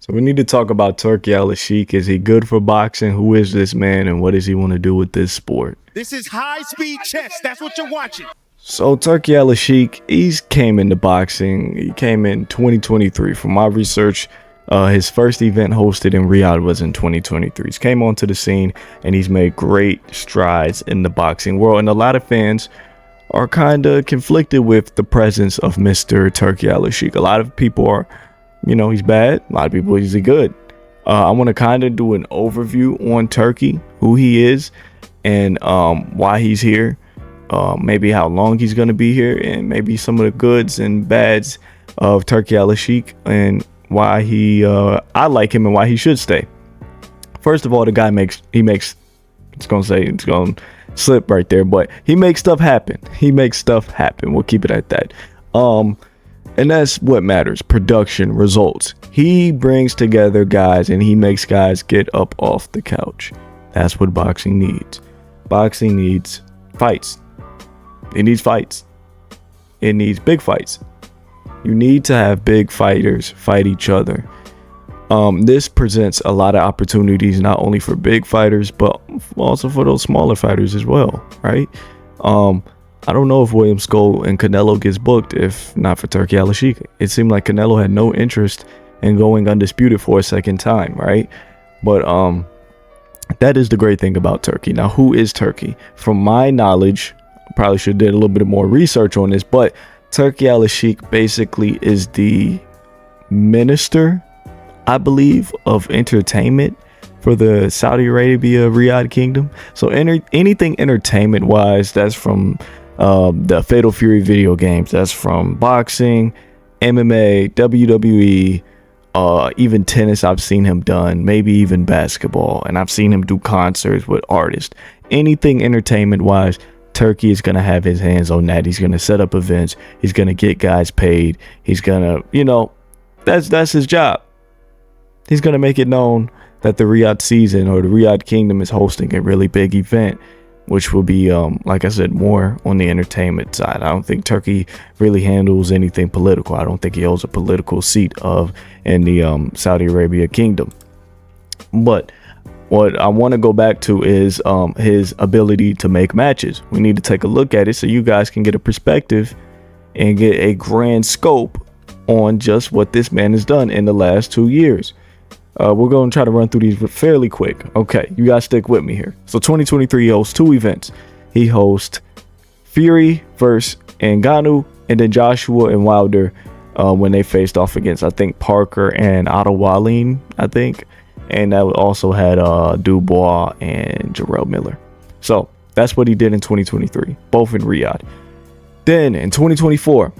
So we need to talk about Turki Alashikh. Is he good for boxing? Who is this man, and what does he want to do with this sport? This is high-speed chess. That's what you're watching. So Turki Alashikh, he's came into boxing. He came in 2023. From my research, his first event hosted in Riyadh was in 2023. He came onto the scene, and he's made great strides in the boxing world. And a lot of fans are kind of conflicted with the presence of Mr. Turki Alashikh. A lot of people are, he's bad. A lot of people, he's good. I want to kind of do an overview on Turki, who he is, and why he's here. Maybe how long he's going to be here, and maybe some of the goods and bads of Turki Alashikh, and why I like him and why he should stay. First of all, the guy makes it's going to slip right there, but he makes stuff happen. We'll keep it at that. And that's what matters. Production, results. He brings together guys and he makes guys get up off the couch. That's what boxing needs. Boxing needs fights. It needs fights. It needs big fights. You need to have big fighters fight each other. This presents a lot of opportunities, not only for big fighters, but also for those smaller fighters as well, right? I don't know if William Scoll and Canelo gets booked if not for Turki Alashikh. It seemed like Canelo had no interest in going undisputed for a second time, right? But that is the great thing about Turki. Now, who is Turki? From my knowledge, I probably should have did a little bit more research on this, but Turki Alashikh basically is the minister, I believe, of entertainment for the Saudi Arabia Riyadh Kingdom. So anything entertainment wise, that's from the Fatal Fury video games, that's from boxing, MMA, WWE, even tennis I've seen him done, maybe even basketball, and I've seen him do concerts with artists. Anything entertainment wise, Turki is going to have his hands on that. He's going to set up events. He's going to get guys paid. He's going to, that's his job. He's going to make it known that the Riyadh season or the Riyadh Kingdom is hosting a really big event, which will be, like I said, more on the entertainment side. I don't think Turki really handles anything political. I don't think he holds a political seat in the Saudi Arabia Kingdom. But what I want to go back to is his ability to make matches. We need to take a look at it so you guys can get a perspective and get a grand scope on just what this man has done in the last 2 years. We're going to try to run through these fairly quick. Okay, you guys stick with me here. So 2023, he hosts 2 events. He hosts Fury versus Ngannou, and then Joshua and Wilder when they faced off against, I think, Parker and Otto, I think. And that also had Dubois and Jarrell Miller. So that's what he did in 2023, both in Riyadh. Then in 2024,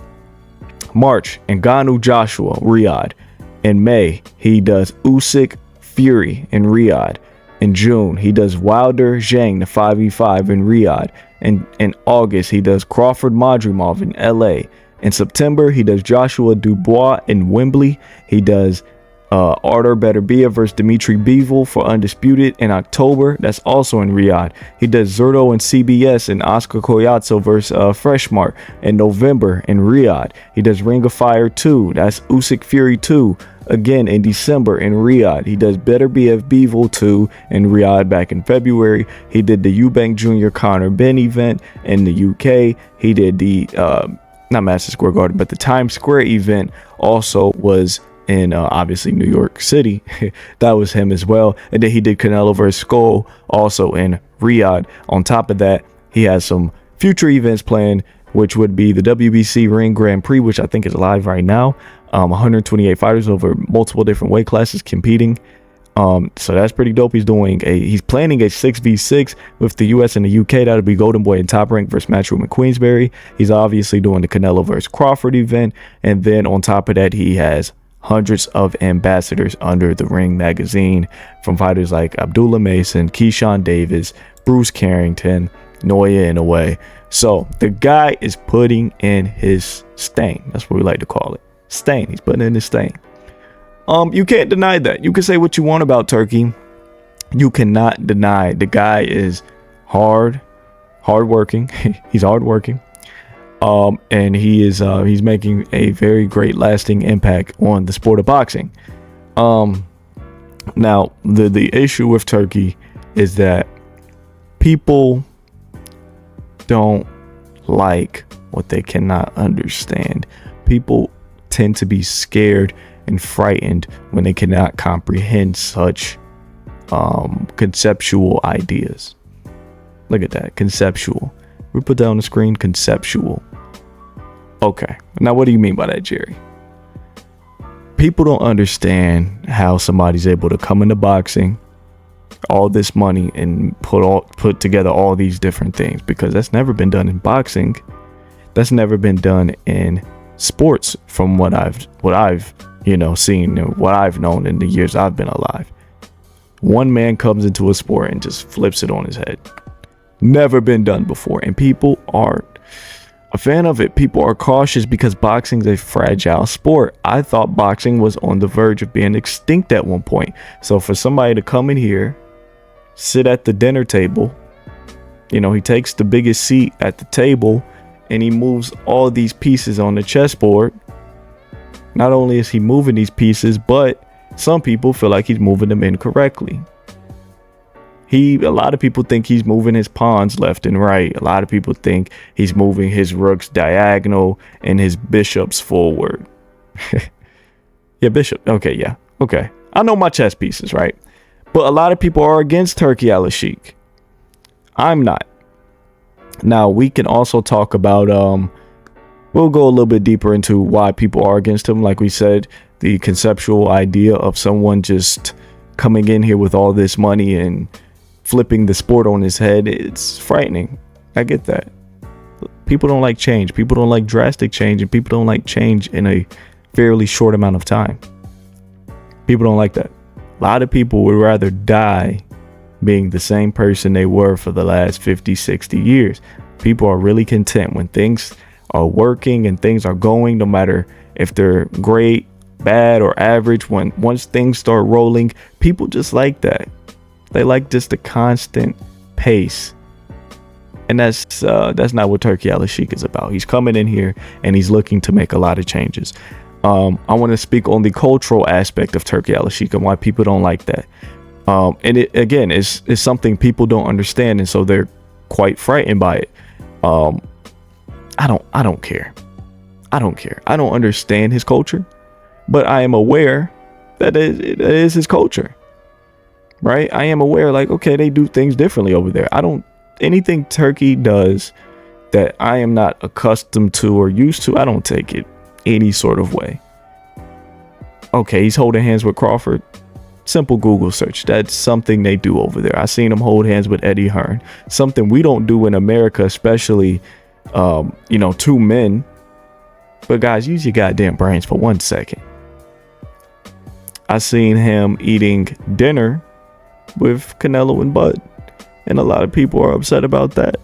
March, Ngannou Joshua, Riyadh. In May, he does Usyk Fury in Riyadh. In June, he does Wilder Zhang, the 5v5 in Riyadh. And in August, he does Crawford Madrimov in LA. In September, he does Joshua Dubois in Wembley. He does Artur Beterbiev versus Dimitri Bivol for Undisputed in October. That's also in Riyadh. He does Zurdo and CBS and Oscar Collazo versus Freshmart in November in Riyadh. He does Ring of Fire 2. That's Usyk Fury 2 again in December in Riyadh. He does Beterbiev Bivol 2 in Riyadh back in February. He did the Eubank Jr. Conor Ben event in the UK. He did the not Madison Square Garden, but the Times Square event also was in obviously New York City. That was him as well. And then he did Canelo vs. Skull also in Riyadh. On top of that, he has some future events planned, which would be the WBC Ring Grand Prix, which I think is live right now. 128 fighters over multiple different weight classes competing. So that's pretty dope. He's planning a 6v6 with the US and the UK. That'll be Golden Boy and Top Rank versus Matchroom in Queensberry. He's obviously doing the Canelo vs. Crawford event. And then on top of that, he has hundreds of ambassadors under the Ring magazine, from fighters like Abdullah Mason, Keyshawn Davis, Bruce Carrington, Noya Inoue. So the guy is putting in his stain. That's what we like to call it. Stain. He's putting in his stain. You can't deny that. You can say what you want about Turki. You cannot deny the guy is hardworking. He's hardworking. And he's making a very great lasting impact on the sport of boxing. Now the issue with Turkey is that people don't like what they cannot understand. People tend to be scared and frightened when they cannot comprehend such conceptual ideas. Look at that, conceptual. We put that on the screen, conceptual. Okay, now what do you mean by that, Jerry? People don't understand how somebody's able to come into boxing, all this money, and put together all these different things, because that's never been done in boxing. That's never been done in sports, from what I've seen and what I've known in the years I've been alive. One man comes into a sport and just flips it on his head. Never been done before, and people aren't a fan of it. People are cautious because boxing is a fragile sport. I thought boxing was on the verge of being extinct at one point. So for somebody to come in here, sit at the dinner table, he takes the biggest seat at the table and he moves all these pieces on the chessboard. Not only is he moving these pieces, but some people feel like he's moving them incorrectly. A lot of people think he's moving his pawns left and right. A lot of people think he's moving his rooks diagonal and his bishops forward. Yeah, bishop. Okay, yeah. Okay. I know my chess pieces, right? But a lot of people are against Turki Alashikh. I'm not. Now, we can also talk about, we'll go a little bit deeper into why people are against him. Like we said, the conceptual idea of someone just coming in here with all this money and flipping the sport on his head, it's frightening. I get that. People don't like change. People don't like drastic change, and people don't like change in a fairly short amount of time. People don't like that. A lot of people would rather die being the same person they were for the last 50, 60 years. People are really content when things are working and things are going, no matter if they're great, bad, or average. Once things start rolling, people just like that. They like just the constant pace. And that's not what Turki Alashikh is about. He's coming in here and he's looking to make a lot of changes. I want to speak on the cultural aspect of Turki Alashikh and why people don't like that. And it, again, is something people don't understand, and so they're quite frightened by it. I don't care. I don't understand his culture, but I am aware that it is his culture. Right? I am aware, like, okay, they do things differently over there. Anything Turkey does that I am not accustomed to or used to, I don't take it any sort of way. Okay, he's holding hands with Crawford. Simple Google search. That's something they do over there. I seen him hold hands with Eddie Hearn. Something we don't do in America, especially, two men. But guys, use your goddamn brains for 1 second. I seen him eating dinner with Canelo and Bud, and a lot of people are upset about that.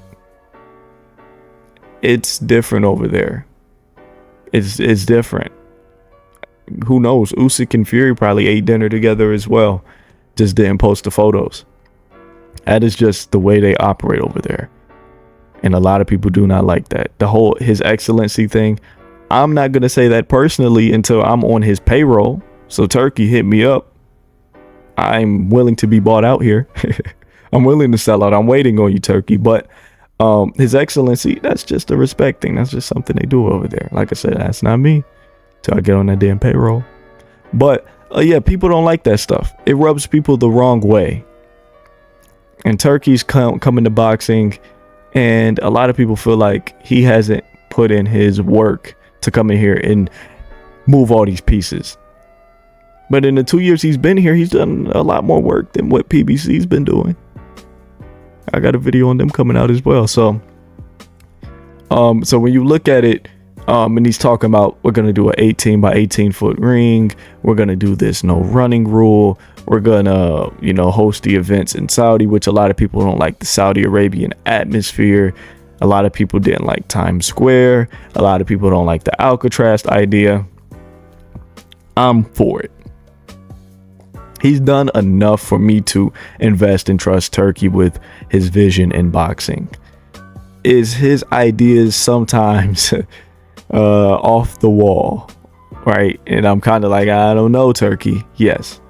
It's different over there. It's different. Who knows? Usyk and Fury probably ate dinner together as well, just didn't post the photos. That is just the way they operate over there, and a lot of people do not like that. The whole His Excellency thing, I'm not gonna say that personally until I'm on his payroll. So Turkey, hit me up. I'm willing to be bought out here. I'm willing to sell out. I'm waiting on you, Turkey. But His Excellency, that's just a respect thing. That's just something they do over there. Like I said, that's not me till I get on that damn payroll. But yeah, people don't like that stuff. It rubs people the wrong way. And Turkey's coming to boxing, and a lot of people feel like he hasn't put in his work to come in here and move all these pieces. But in the 2 years he's been here, he's done a lot more work than what PBC's been doing. I got a video on them coming out as well. So when you look at it, and he's talking about, we're going to do an 18 by 18 foot ring. We're going to do this no running rule. We're going to, host the events in Saudi, which a lot of people don't like the Saudi Arabian atmosphere. A lot of people didn't like Times Square. A lot of people don't like the Alcatraz idea. I'm for it. He's done enough for me to invest and trust Turkey with his vision in boxing. Is his ideas sometimes off the wall? right? And I'm kind of like, I don't know, Turkey. Yes,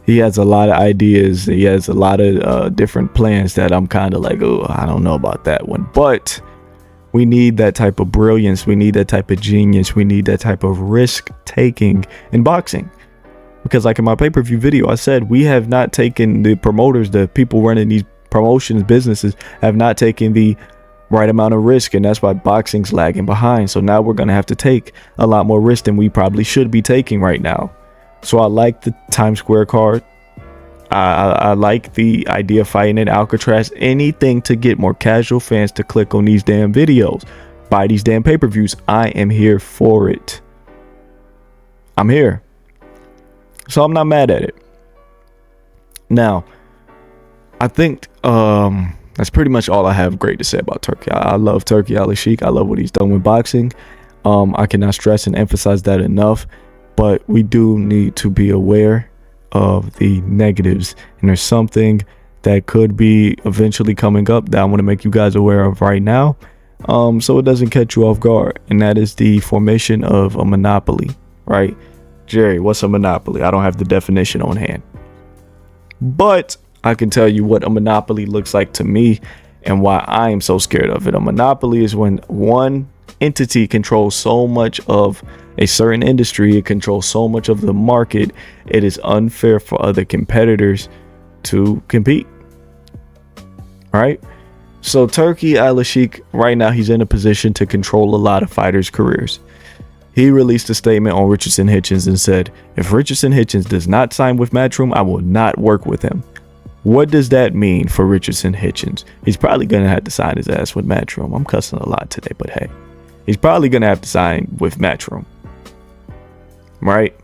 he has a lot of ideas. He has a lot of different plans that I'm kind of like, oh, I don't know about that one. But we need that type of brilliance. We need that type of genius. We need that type of risk taking in boxing. Because like in my pay-per-view video, I said we have not taken, the promoters, the people running these promotions, businesses have not taken the right amount of risk, and that's why boxing's lagging behind. So now we're going to have to take a lot more risk than we probably should be taking right now. So I like the Times Square card. I like the idea of fighting in Alcatraz. Anything to get more casual fans to click on these damn videos, buy these damn pay-per-views. I am here for it. I'm here. So I'm not mad at it. Now, I think that's pretty much all I have great to say about Turkey. I love Turki Alashikh. I love what he's done with boxing. I cannot stress and emphasize that enough. But we do need to be aware of the negatives. And there's something that could be eventually coming up that I want to make you guys aware of right now, so it doesn't catch you off guard. And that is the formation of a monopoly, right? Jerry, what's a monopoly? I don't have the definition on hand, but I can tell you what a monopoly looks like to me and why I am so scared of it. A monopoly is when one entity controls so much of a certain industry, it controls so much of the market, it is unfair for other competitors to compete. All right. So Turki Alashikh, right now, he's in a position to control a lot of fighters' careers. He released a statement on Richardson Hitchens and said, if Richardson Hitchens does not sign with Matchroom, I will not work with him. What does that mean for Richardson Hitchens? He's probably going to have to sign his ass with Matchroom. I'm cussing a lot today, but hey, he's probably going to have to sign with Matchroom, right?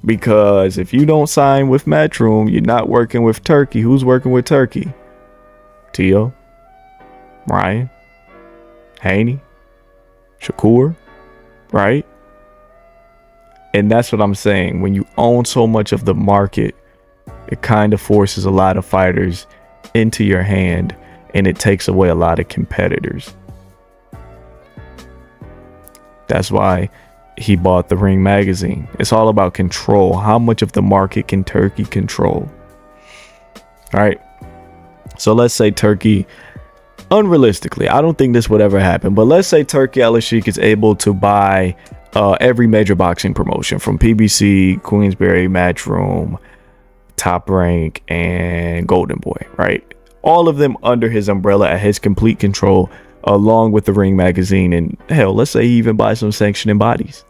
Because if you don't sign with Matchroom, you're not working with Turkey. Who's working with Turkey? Tio, Ryan, Haney, Shakur, right? And that's what I'm saying. When you own so much of the market, it kind of forces a lot of fighters into your hand, and it takes away a lot of competitors. That's why he bought the Ring magazine. It's all about control. How much of the market can Turkey control? All right. So let's say Turkey, unrealistically, I don't think this would ever happen, but let's say Turki Alashikh is able to buy every major boxing promotion from PBC, Queensberry, Matchroom, Top Rank, and Golden Boy, right? All of them under his umbrella at his complete control, along with the Ring magazine. And hell, let's say he even buys some sanctioning bodies.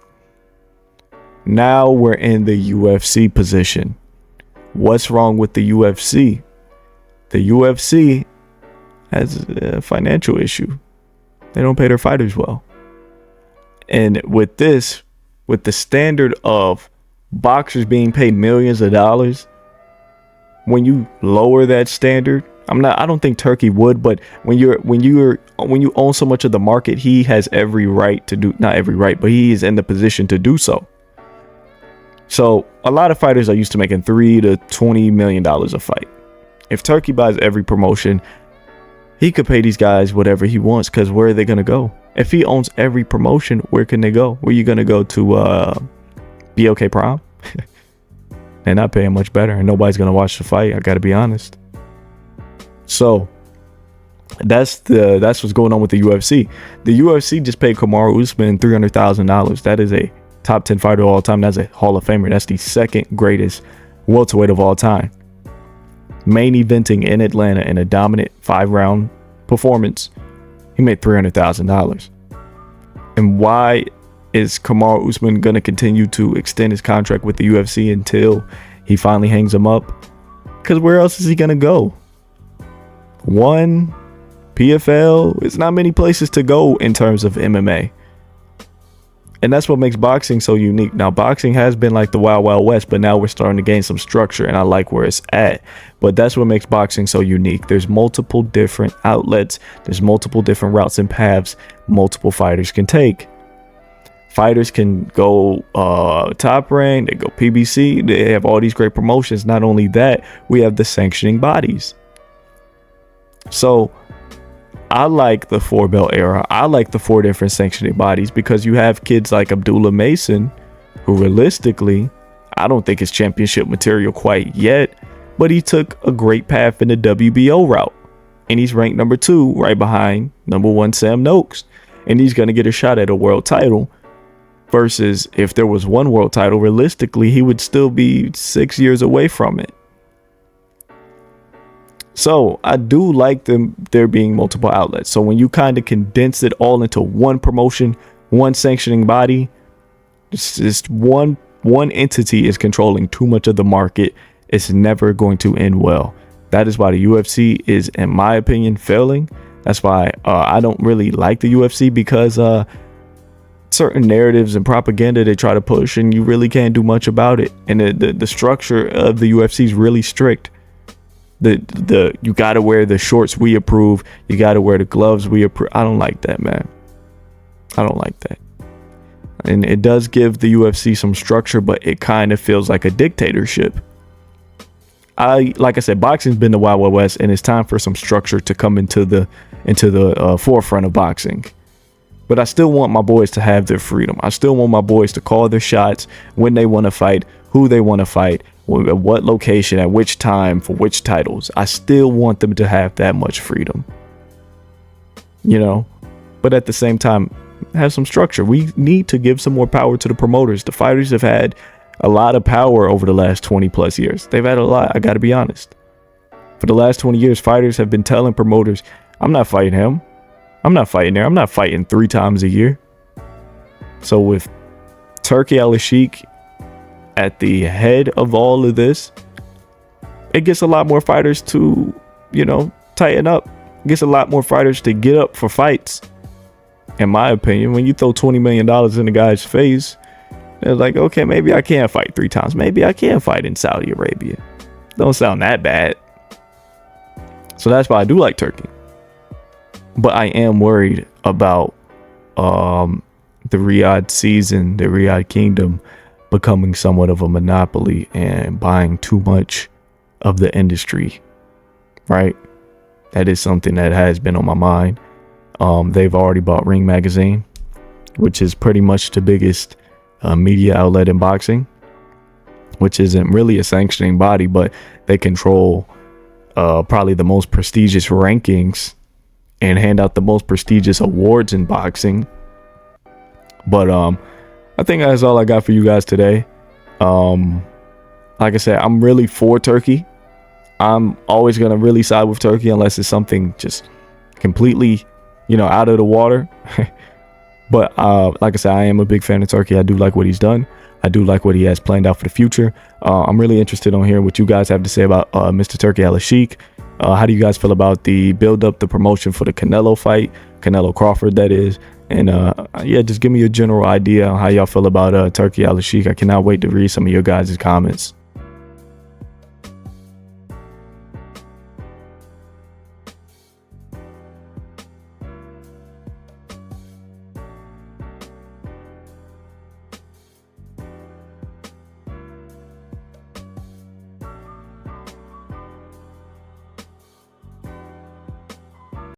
Now we're in the UFC position. What's wrong with the UFC? The UFC has a financial issue. They don't pay their fighters well. And with this, with the standard of boxers being paid millions of dollars, when you lower that standard, I don't think Turkey would, but when you own so much of the market, he has every right to do, not every right, but he is in the position to do so. So a lot of fighters are used to making $3 to $20 million a fight. If Turkey buys every promotion, he could pay these guys whatever he wants, because where are they going to go? If he owns every promotion, where can they go? Where are you going to go to BOK Prime? They're not paying much better, and nobody's going to watch the fight. I got to be honest. So that's what's going on with the UFC. The UFC just paid Kamaru Usman $300,000. That is a top 10 fighter of all time. That's a Hall of Famer. That's the second greatest welterweight of all time. Main eventing in Atlanta in a dominant 5-round performance, he made $300,000. And why is Kamaru Usman going to continue to extend his contract with the UFC until he finally hangs him up? Because where else is he going to go? One, PFL, it's not many places to go in terms of MMA. And that's what makes boxing so unique. Now, boxing has been like the Wild Wild West, but now we're starting to gain some structure, and I like where it's at. But that's what makes boxing so unique. There's multiple different outlets. There's multiple different routes and paths multiple fighters can take. Fighters can go Top Rank, they go PBC, they have all these great promotions. Not only that, we have the sanctioning bodies. So I like the 4-belt era. I like the 4 different sanctioning bodies, because you have kids like Abdullah Mason who realistically, I don't think is championship material quite yet, but he took a great path in the WBO route. And he's ranked number 2 right behind number 1 Sam Noakes. And he's going to get a shot at a world title. Versus if there was one world title, realistically, he would still be 6 years away from it. So I do like there being multiple outlets. So when you kind of condense it all into one promotion, one sanctioning body, it's just one entity is controlling too much of the market. It's never going to end well. That is why the UFC is, in my opinion, failing. That's why I don't really like the UFC, because certain narratives and propaganda they try to push, and you really can't do much about it. And the structure of the UFC is really strict. You gotta wear the shorts we approve, you gotta wear the gloves we approve. I don't like that, man. I don't like that. And it does give the UFC some structure, but it kind of feels like a dictatorship. Like I said, boxing's been the Wild Wild West, and it's time for some structure to come into the forefront of boxing. But I still want my boys to have their freedom. I still want my boys to call their shots when they want to fight, who they want to fight, at what location, at which time, for which titles. I still want them to have that much freedom. But at the same time, have some structure. We need to give some more power to the promoters. The fighters have had a lot of power over the last 20 plus years. They've had a lot. I got to be honest. For the last 20 years, fighters have been telling promoters, I'm not fighting him. I'm not fighting there. I'm not fighting 3 times a year. So with Turki Alashikh at the head of all of this, it gets a lot more fighters to, tighten up. It gets a lot more fighters to get up for fights. In my opinion, when you throw $20 million in the guy's face, they're like, okay, maybe I can fight 3 times. Maybe I can fight in Saudi Arabia. Don't sound that bad. So that's why I do like Turkey. But I am worried about the Riyadh season, the Riyadh kingdom, becoming somewhat of a monopoly and buying too much of the industry, right? That is something that has been on my mind. They've already bought Ring Magazine, which is pretty much the biggest media outlet in boxing, which isn't really a sanctioning body, but they control probably the most prestigious rankings and hand out the most prestigious awards in boxing. But I think that's all I got for you guys today. Like I said, I'm really for Turkey. I'm always gonna really side with Turkey unless it's something just completely, out of the water. But like I said, I am a big fan of Turkey. I do like what he's done. I do like what he has planned out for the future. I'm really interested on hearing what you guys have to say about Mr. Turki Alashikh. How do you guys feel about the build up, the promotion for the Canelo fight, Canelo Crawford, that is? And yeah, just give me a general idea on how y'all feel about Turki Alashikh. I cannot wait to read some of your guys' comments.